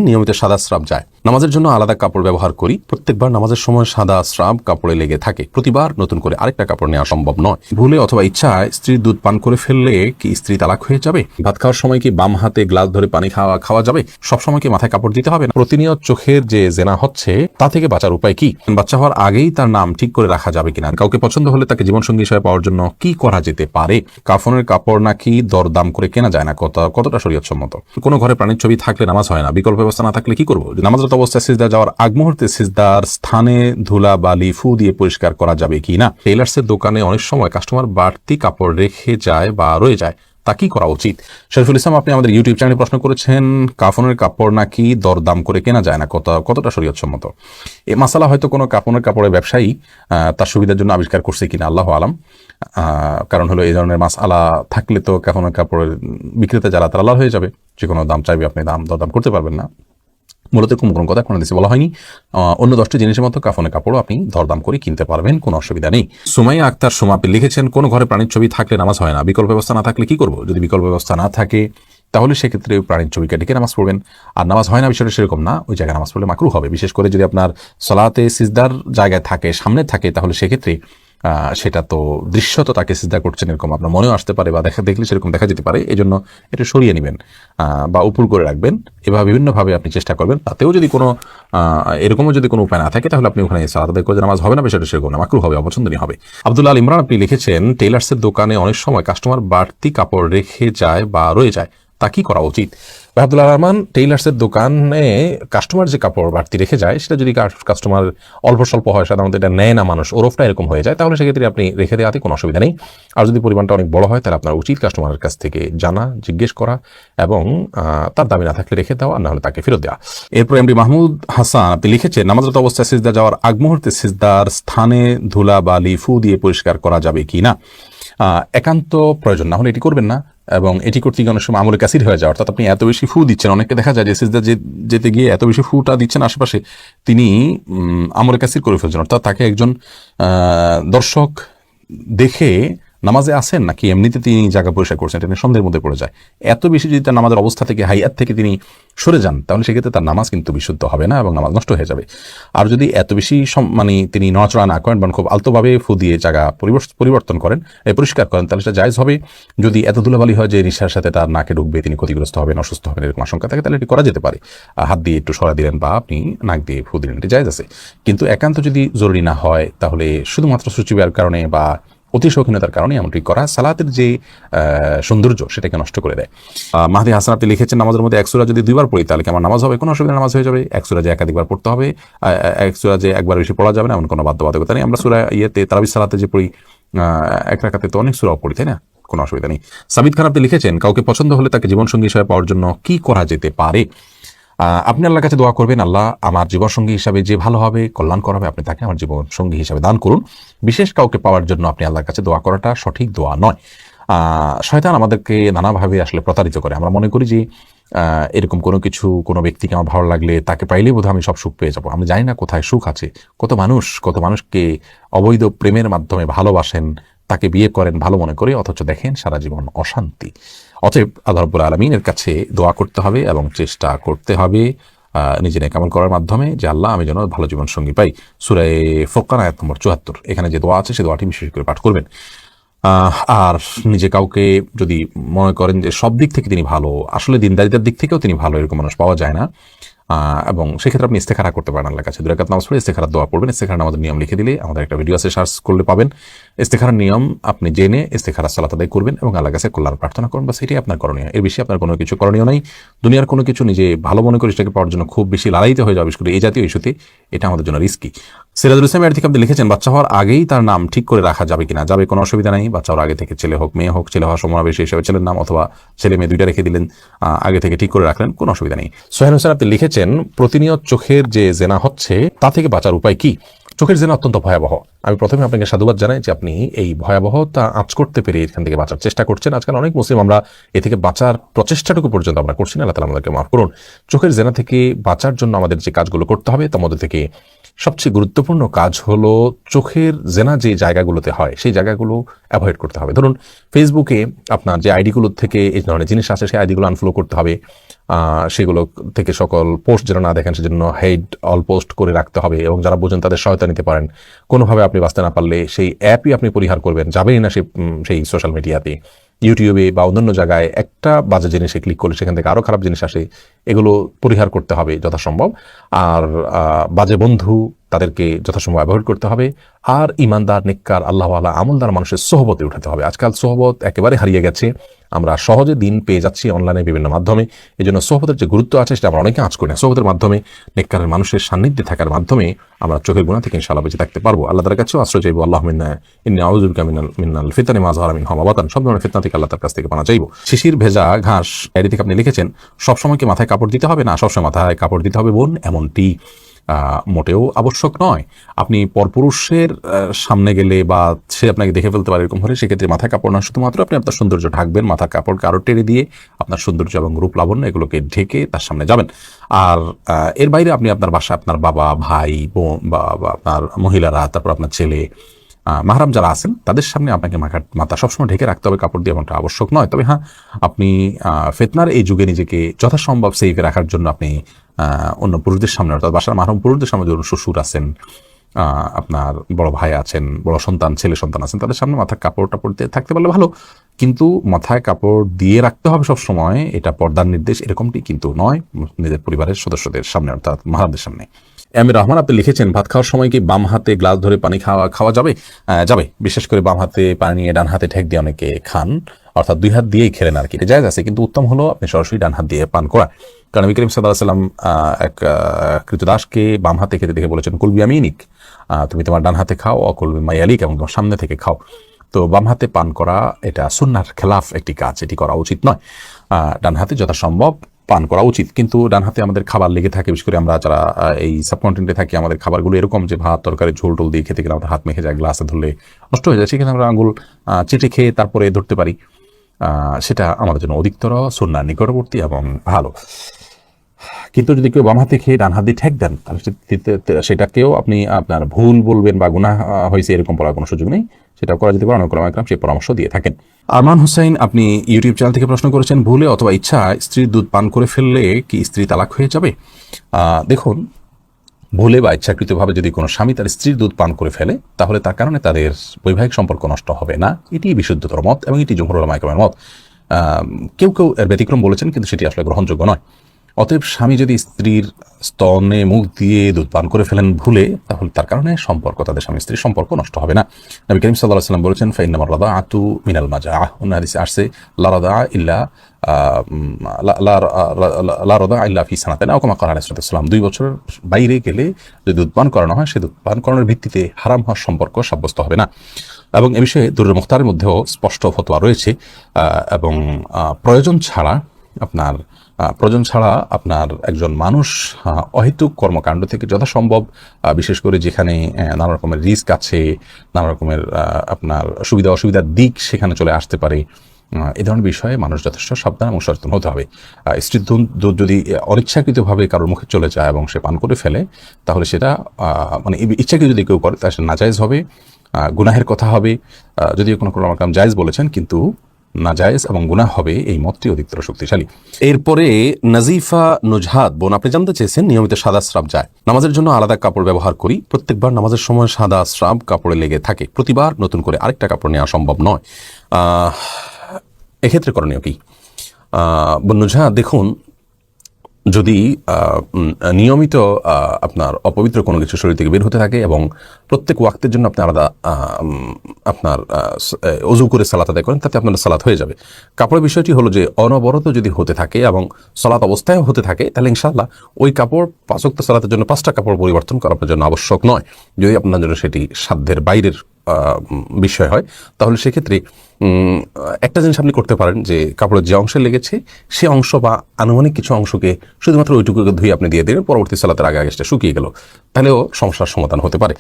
নিয়মিত সাদা স্রাব যায়। নামাজের জন্য আলাদা কাপড় ব্যবহার করি, প্রত্যেকবার নামাজের সময় সাদা স্রাব কাপড়ে লেগে থাকে, প্রতিবার নতুন করে আরেকটা কাপড় নেওয়া সম্ভব নয়। ভুলে অথবা ইচ্ছায় স্ত্রীর দুধ পান করে ফেললে কি স্ত্রী তালাক হয়ে যাবে? ভাত খাওয়ার সময় কি বাম হাতে গ্লাস ধরে পানি খাওয়া যাবে? সবসময় কি মাথায় কাপড় দিতে হবে? প্রতিনিয়ত চোখের যে জেনা হচ্ছে তা থেকে বাঁচার উপায় কি? বাচ্চা হওয়ার আগেই তার নাম ঠিক করে রাখা যাবে কিনা? কাউকে পছন্দ হলে তাকে জীবনসঙ্গী হিসেবে পাওয়ার জন্য কি করা যেতে পারে? কাফনের কাপড় নাকি দরদাম করে কেনা যায় না, কতটা শরীয়তসম্মত? কোনো ঘরে প্রাণীর ছবি থাকলে নামাজ হয় না, বিকল্প ব্যবস্থা না থাকলে কি করবো? নামাজরত অবস্থায় সিজদা যাওয়ার আগ মুহূর্তে সিজদার স্থানে ধুলা বালি ফু দিয়ে পরিষ্কার করা যাবে কি না? টেইলার্সের দোকানে অনেক সময় কাস্টমার বাড়তি কাপড় রেখে যায় বা রয়ে যায়, তা কি করা উচিত? শরীফুল ইসলাম, আপনি আমাদের ইউটিউব চ্যানেলে প্রশ্ন করেছেন কাফনের কাপড় নাকি দরদাম করে কেনা যায় না, কতটা শরীয়তসম্মত? এই মাসালা হয়তো কোনো কাপড়ের ব্যবসায়ী তার সুবিধার জন্য আবিষ্কার করছে কিনা, আল্লাহ আলাম। কারণ হলো এই ধরনের মাসআলা থাকলে তো কাফনের কাপড়ের বিক্রেতা যারা তারা লাল হয়ে যাবে, যে কোনো দাম চাইবে আপনি দরদাম করতে পারবেন না। মূলত কোনো কথা কোনো দেশে বলা হয়নি। অন্য 10টি জিনিসের মতো কাফনের কাপড়ও আপনি দরদাম করে কিনতে পারবেন, কোনো অসুবিধা নেই। সুমাইয়া আক্তার সুমা আপনি লিখেছেন কোন ঘরে প্রাণীর ছবি থাকলে নামাজ হয় না, বিকল্প ব্যবস্থা না থাকলে কি করব? যদি বিকল্প ব্যবস্থা না থাকে তাহলে সেক্ষেত্রে প্রাণীর ছবিকে ডেকে নামাজ পড়বেন। আর নামাজ হয় না বিষয়টা সেরকম না, ওই জায়গায় নামাজ পড়লে মাকরুহ হবে। বিশেষ করে যদি আপনার সলাতে সিজদার জায়গায় থাকে, সামনে থাকে, তাহলে সেক্ষেত্রে সেটা তো দৃশ্যত তাকে সিজদা করছেন এরকম আপনার মনেও আসতে পারে, বা দেখলে সেরকম দেখা যেতে পারে। এই জন্য এটা সরিয়ে নেবেন বা উপর করে রাখবেন। এভাবে বিভিন্নভাবে আপনি চেষ্টা করবেন। তাতেও যদি কোনো এরকমও যদি কোনো উপায় না থাকে তাহলে আপনি ওখানে সালাত আদায় করে নামাজ হবে না, বিষয়টা সেরকম না, মাকরুহ হবে, অপছন্দনীয় হবে। আব্দুল্লাহ আল ইমরান আপনি লিখেছেন টেইলার্সের দোকানে অনেক সময় কাস্টমার বাড়তি কাপড় রেখে যায় বা রয়ে যায়, তা কি করা উচিত? আব্দুল্লাহ রহমান, টেইলার্সের দোকানে কাস্টমার যে কাপড় বাড়তি রেখে যায় সেটা যদি কাস্টমার অল্প স্বল্প হয়, সাধারণত এটা নেয় না মানুষ, ওরফটা এরকম হয়ে যায়, তাহলে সেক্ষেত্রে আপনি রেখে দেওয়াতে কোনো অসুবিধা নেই। আর যদি পরিমাণটা অনেক বড় হয় তাহলে আপনার উচিত কাস্টমারের কাছ থেকে জানা, জিজ্ঞেস করা এবং তার দাবি না থাকলে রেখে দেওয়া, আর না হলে তাকে ফেরত দেওয়া। এরপর এমডি মাহমুদ হাসান আপনি লিখেছেন নামাজরত অবস্থায় সিজদা যাওয়ার আগ মুহূর্তে সিজদার স্থানে ধুলা বালি ফু দিয়ে পরিষ্কার করা যাবে কি না? একান্ত প্রয়োজন না হলে এটি করবেন না, এবং এটি করতে গিয়ে অনেক সময় আমলে কাসির হয়ে যায়, অর্থাৎ আপনি এত বেশি ফু দিচ্ছেন। অনেককে দেখা যায় যে সিজদা যেতে গিয়ে এত বেশি ফুটা দিচ্ছেন আশেপাশে, তিনি আমলে কাসির করে ফেলছেন, অর্থাৎ তাকে একজন দর্শক দেখে নামাজে আসেন নাকি এমনিতে তিনি জায়গা পরিষ্কার করছেন, এটা সন্দেহের মধ্যে পড়ে যায়। এত বেশি যদি তার নামাজের অবস্থা থেকে, হাইয়াত থেকে তিনি সরে যান, তাহলে সেক্ষেত্রে তার নামাজ কিন্তু বিশুদ্ধ হবে না এবং নামাজ নষ্ট হয়ে যাবে। আর যদি এত বেশি তিনি নড়াচড়া না করেন, খুব আলতোভাবে ফু দিয়ে জায়গা পরিবর্তন করেন, পরিষ্কার করেন, তাহলে সেটা জায়েজ হবে। যদি এত ধুলাবালি হয় যে নিঃশ্বাসের সাথে তার নাকে ঢুকবে, তিনি ক্ষতিগ্রস্ত হবেন, অসুস্থ হবেন, এরকম আশঙ্কা থাকে, তাহলে এটি করা যেতে পারে। হাত দিয়ে একটু সরা দিলেন বা আপনি নাক দিয়ে ফু দিলেন, এটি জায়েজ আছে। কিন্তু একান্ত যদি জরুরি না হয় তাহলে শুধুমাত্র সূচিবার কারণে বা অতি শৌখিনতার কারণে এমনটি করা সালাতের যে সৌন্দর্য সেটাকে নষ্ট করে দেয়। মাহদি হাসান আপনি লিখেছেন নামাজের মধ্যে এক সূরা যদি 2বার পড়ি তাহলে কি আমার নামাজ হবে? কোনো অসুবিধা, নামাজ হয়ে যাবে। এক সূরা যে একাধিকবার পড়তে হবে, এক সূরা যে একবার বেশি পড়া যাবে না, এমন কোনো বাধ্যবাধকতা নেই। আমরা সূরা তারাবির সালাতে যে পড়ি এক রাকাতে তো অনেক সূরাও পড়ি, তাই না? কোনো অসুবিধা নেই। সাবিত খান আপনি লিখেছেন কাউকে পছন্দ হলে তাকে জীবনসঙ্গী হিসেবে পাওয়ার জন্য কি করা যেতে পারে? আপনি আল্লাহর কাছে দোয়া করবেন, আল্লাহ আমার জীবনসঙ্গী হিসাবে যে ভালো হবে, কল্যাণকর হবে, আপনি তাকে আমার জীবনসঙ্গী হিসাবে দান করুন। বিশেষ কাউকে পাওয়ার জন্য আপনি আল্লাহর কাছে দোয়া করাটা সঠিক দোয়া নয়। শয়তান আমাদেরকে নানাভাবে আসলে প্রতারিত করে। আমরা মনে করি যে এরকম কোনো ব্যক্তিকে আমার ভালো লাগলে তাকে পাইলেই বোধহয় আমি সব সুখ পেয়ে যাবো। আমি জানি না কোথায় সুখ আছে। কত মানুষকে অবৈধ প্রেমের মাধ্যমে ভালোবাসেন, তাকে বিয়ে করেন ভালো মনে করে, অথচ দেখেন সারা জীবন অশান্তি। অতএব আল্লাহ রাব্বুল আলামিনের কাছে দোয়া করতে হবে এবং চেষ্টা করতে হবে নিজে নেক আমল করার মাধ্যমে যে আল্লাহ আমি যেন ভালো জীবন সঙ্গী পাই। সূরা ফুরকান আয়াত নম্বর 74 এখানে যে দোয়া আছে সেই দোয়াটি বিশেষ করে পাঠ করবেন। আর নিজে কাউকে যদি মনে করেন যে সব দিক থেকে তিনি ভালো, আসলে দিনদারিতার দিক থেকেও তিনি ভালো, এরকম মানুষ পাওয়া যায় না, এবং সেক্ষেত্রে আপনি ইস্তেখারা করতে পারেন আল্লাহর কাছে। 2 রাকাত নামাজ পড়ে ইস্তেখারার দোয়া পড়বেন। ইস্তেখারা নামাজের নিয়ম লিখে দিলে আমাদের একটা ভিডিও আছে, সার্চ করলে পাবেন। ইস্তেখারার নিয়ম আপনি জেনে ইস্তেখারা সালাত আদায় করবেন এবং আল্লাহর কাছে কল্যাণ প্রার্থনা করবেন, বা সেটাই আপনার করণীয়। এর বেশি আপনার কোনো কিছু করণীয় নাই। দুনিয়ার কোনো কিছু নিজে ভালো মনে করে সেটাকে পাওয়ার জন্য খুব বেশি লালায়িত হয়ে যাবে, বিশেষ করে এই জাতীয় ইস্যুতে, এটা আমাদের জন্য রিস্কি। সিরাজুল ইসলাম এর থেকে আপনি লিখেছেন বাচ্চা হওয়ার আগেই তার নাম ঠিক করে রাখা যাবে কিনা? যাবে, কোনো অসুবিধা নেই। বাচ্চা হওয়ার আগে থেকে ছেলে হোক মেয়ে হোক, ছেলে হওয়ার সমাবেশে হিসেবে ছেলের নাম, অথবা ছেলে মেয়ে দুইটা রেখে দিলেন, আগে থেকে ঠিক করে রাখলেন, কোনো অসুবিধা নেই। সোহেল হোসেন আপনি লিখেছেন প্রতিনিয়ত চোখের যে জেনা হচ্ছে তা থেকে বাঁচার উপায় কি? চোখের জেনা অত্যন্ত ভয়াবহ। আমি প্রথমে আপনাকে সাধুবাদ জানাই যে আপনি এই ভয়াবহতা আঁচ করতে পেরে এখান থেকে বাঁচার চেষ্টা করছেন। আজকাল অনেক মুসলিম আমরা এ থেকে বাঁচার প্রচেষ্টাটুকু পর্যন্ত আমরা করছি না। আল্লাহ তাআলা আমাদেরকে মাফ করুন। চোখের জেনা থেকে বাঁচার জন্য আমাদের যে কাজগুলো করতে হবে তার মধ্যে থেকে সবচেয়ে গুরুত্বপূর্ণ কাজ হলো চোখের জেনা যে জায়গাগুলোতে হয় সেই জায়গাগুলো অ্যাভয়েড করতে হবে। ধরুন ফেসবুকে আপনার যে আইডিগুলো থেকে এই ধরনের জিনিস আসে সেই আইডিগুলো আনফলো করতে হবে। সেগুলো থেকে সকল পোস্ট যেন না দেখেন, সেজন্য হেড অল পোস্ট করে রাখতে হবে, এবং যারা বোঝেন তাদের সহায়তা নিতে পারেন। কোনোভাবে আপনি বাঁচতে না পারলে সেই অ্যাপই আপনি পরিহার করবেন, যাবেই না সেই সোশ্যাল মিডিয়াতে, ইউটিউবে বা অন্যান্য জায়গায় একটা বাজে জিনিসে ক্লিক করলে সেখান থেকে আরও খারাপ জিনিস আসে, এগুলো পরিহার করতে হবে যথাসম্ভব। আর বাজে বন্ধু তাদেরকে যথাসম্ভব অ্যাভয়েড করতে হবে। আর ইমানদার, নেককার, আল্লাহওয়ালা, আমলদার মানুষের সোহবতে উঠাতে হবে। আজকাল সোহবত একেবারে হারিয়ে গেছে, আমরা সহজে দিন পেয়ে যাচ্ছি অনলাইনে বিভিন্ন মাধ্যমে। এই জন্য সোহবতের যে গুরুত্ব আছে সেটা আমরা অনেকে আঁচ করি না। সোহবতের মাধ্যমে, নেককারের মানুষের সান্নিধ্যে থাকার মাধ্যমে আমরা চোখের গুনাহ থেকে ইনশাআল্লাহ বেঁচে থাকতে পারবো। আল্লাহ তাআলার কাছেও আশ্রয় চাইবো, আল্লাহ ইন্নী আউযু বিকা মিনাল ফিতানি মা যাহারা মিনহা ওয়া বাতান, সব ধরনের ফিতনা থেকে আল্লাহ তাআলার কাছ থেকে পানা চাইবো। শিশির ভেজা ঘাস ডায়েরি থেকে আপনি লিখেছেন, সবসময় কি মাথায় কাপড় দিতে হবে? না, সবসময় মাথায় কাপড় দিতে হবে বোন, এমনটি মোটেও আবশ্যক নয়। আপনি পরপুরুষের সামনে গেলে বা সে আপনাকে দেখে ফেলতে পারে এরকম হলে সেক্ষেত্রে মাথায় কাপড় না, শুধুমাত্র আপনি আপনার সৌন্দর্য ঢাকবেন, মাথার কাপড়কে আরো টেনে দিয়ে আপনার সৌন্দর্য এবং রূপ লাবণ্য এগুলোকে ঢেকে তার সামনে যাবেন। আর এর বাইরে আপনি আপনার বাসায় আপনার বাবা, ভাই, বোন বা আপনার মহিলারা, তারপর আপনার ছেলে, মাহরাম যারা আছেন তাদের সামনে আপনাকে মাথা সবসময় ঢেকে রাখতে হবে কাপড় দিয়ে, এমনটা আবশ্যক নয়। তবে হ্যাঁ, আপনি ফিতনার এই যুগে নিজেকে যথাসম্ভব সেফে রাখার জন্য আপনি অন্য পুরুষদের সামনে, অর্থাৎ বাসার মাহরম পুরুষদের সামনে, ধরুন শ্বশুর আছেন, আপনার বড় ভাই আছেন, বড় সন্তান, ছেলে সন্তান আছেন, তাদের সামনে মাথায় কাপড় টাপড় দিয়ে থাকতে পারলে ভালো। কিন্তু মাথায় কাপড় দিয়ে রাখতে হবে সবসময়, এটা পর্দার নির্দেশ এরকমটি কিন্তু নয়, নিজের পরিবারের সদস্যদের সামনে অর্থাৎ মাহরামদের সামনে। এম এ রহমান আপনি লিখেছেন, ভাত খাওয়ার সময় কি বাম হাতে গ্লাস ধরে পানি খাওয়া যাবে? যাবে। বিশেষ করে বাম হাতে পানি নিয়ে ডান হাতে ঠেক দিয়ে অনেকে খান, অর্থাৎ দুই হাত দিয়েই খেলেন আর কি, এটা জায়েজ আছে। কিন্তু উত্তম হলো আপনি সরাসরি ডান হাত দিয়ে পান করা। কারণ নবী করিম সাল্লাল্লাহু আলাইহি ওয়াসাল্লাম এক কৃতদাসকে বাম হাতে খেতে দেখে বলেছেন, কুল বিয়ামিনিক, তুমি তোমার ডান হাতে খাও, অকুল বিমায়ালিক, এবং তোমার সামনে থেকে খাও। তো বাম হাতে পান করা এটা সুন্নাহর খেলাফ একটি কাজ, এটি করা উচিত নয়। ডান হাতে যথাসম্ভব পান করা উচিত। কিন্তু ডান হাতে আমাদের খাবার লেগে থাকে, বিশেষ করে আমরা যারা এই সাবকন্টিনেন্টে থাকি, আমাদের খাবারগুলো এরকম যে ভাত তরকারি ঝোল টোল দিয়ে খেতে গেলে আমাদের হাত মেখে যায়, গ্লাসে ধরলে নষ্ট হয়ে যায়, সেখানে আমরা আঙুল চেটে খেয়ে তারপরে ধরতে পারি। সেটা আমাদের জন্য অধিকতর সুন্নাহর নিকটবর্তী এবং ভালো। কিন্তু যদি কেউ বাম হাতে খেয়ে ডান হাত দিয়ে ঠেক দেন, তাহলে সেটাকেও আপনি আপনার ভুল বলবেন বা গুনাহ হয়েছে এরকম বলার কোনো সুযোগ নেই, সেটা করা যেতে পারে। অনেক ওলামা ইকরাম সেই পরামর্শ দিয়ে থাকেন। আরমান হোসেন আপনি ইউটিউব চ্যানেল থেকে প্রশ্ন করেছেন, ভুলে অথবা ইচ্ছায় স্ত্রীর দুধ পান করে ফেললে কি স্ত্রী তালাক হয়ে যাবে? দেখুন, ভুলে বা ইচ্ছাকৃতভাবে যদি কোনো স্বামী তার স্ত্রীর দুধ পান করে ফেলে, তাহলে তার কারণে তাদের বৈবাহিক সম্পর্ক নষ্ট হবে না, এটি বিশুদ্ধতর মত এবং এটি জমহুর উলামা ইকরামের মত। কেউ কেউ এর ব্যতিক্রম বলেছেন, কিন্তু সেটি আসলে গ্রহণযোগ্য নয়। অতএব স্বামী যদি স্ত্রীর স্তনে মুখ দিয়ে দুধ পান করে ফেলেন ভুলে, তাহলে তার কারণে সম্পর্ক, তাদের স্বামী স্ত্রীর সম্পর্ক নষ্ট হবে না। নবী করিম সাল্লাল্লাহু আলাইহি ওয়াসাল্লাম বলেছেন, ফাইন্নামার রাদাআতু মিনাল মাজাআহ, অন্য হাদিসে আসছে লা রাদাআ ইল্লা লা রাদাআ ইল্লা ফি সানাতাইন, আও কামা ক্বালা আলাইহিস সালাম, 2 বছর বাইরে গেলে যদি দুধ পান করানো হয়, সে দুধ পান করানোর ভিত্তিতে হারাম হওয়ার সম্পর্ক সাব্যস্ত হবে না। এবং এ বিষয়ে দুরুল মুখতারের মধ্যেও স্পষ্ট ফতোয়া রয়েছে। এবং প্রয়োজন ছাড়া আপনার একজন মানুষ অহেতুক কর্মকাণ্ড থেকে যথাসম্ভব, বিশেষ করে যেখানে নানা রকমের রিস্ক আছে, নানা রকমের আপনার সুবিধা অসুবিধার দিক সেখানে চলে আসতে পারে, এই ধরনের বিষয়ে মানুষ যথেষ্ট সাবধান এবং সচেতন হতে হবে। স্ত্রীর দুধ যদি অনিচ্ছাকৃতভাবে কারোর মুখে চলে যায় এবং সে পান করে ফেলে, তাহলে সেটা মানে ইচ্ছাকৃত যদি কেউ করে তাহলে সে নাজায়েজ হবে, গুনাহের কথা হবে। যদিও কোনো কোনো রকম জায়েজ বলেছেন, কিন্তু নাজায়েজ এবং গুনাহ হবে, এই মতটি অধিকতর শক্তিশালী। এরপরে নাজিফা নুজহাত বোন আপনি জানতে চেয়েছেন, নিয়মিত সাদা স্রাব যায়, নামাজের জন্য আলাদা কাপড় ব্যবহার করি, প্রত্যেকবার নামাজের সময় সাদা স্রাব কাপড়ে লেগে থাকে, প্রতিবার নতুন করে আরেকটা কাপড় নেওয়া সম্ভব নয়, এক্ষেত্রে করণীয় কি? বোন নুজহাত, দেখুন, যদি নিয়মিত আপনার অপবিত্র কোনো কিছু শরীর থেকে বের হতে থাকে এবং প্রত্যেক ওয়াক্তের জন্য আপনি আলাদা আপনার অজু করে সালাত আদায় করেন, তাতে আপনার সালাত হয়ে যাবে। কাপড়ের বিষয়টি হলো যে অনবরত যদি হতে থাকে এবং সালাত অবস্থায় হতে থাকে, তাহলে ইনশাআল্লাহ ওই কাপড় 5 ওয়াক্ত সালাতের জন্য 5টা কাপড় পরিবর্তন করা আপনার জন্য আবশ্যক নয়। যদি আপনার জন্য সেটি সাধ্যের বাইরের বিষয় হয়, তাহলে সেক্ষেত্রে একটা জিনিস আপনি করতে পারেন যে কাপড়ের যে অংশে লেগেছে সে অংশ বা আনুমানিক কিছু অংশকে শুধুমাত্র ওইটুকুকে ধুয়ে আপনি দিয়ে দিলেন, পরবর্তী সালাতের আগে আগে সেটা শুকিয়ে গেল, তাহলেও সমস্যার সমাধান হতে পারে।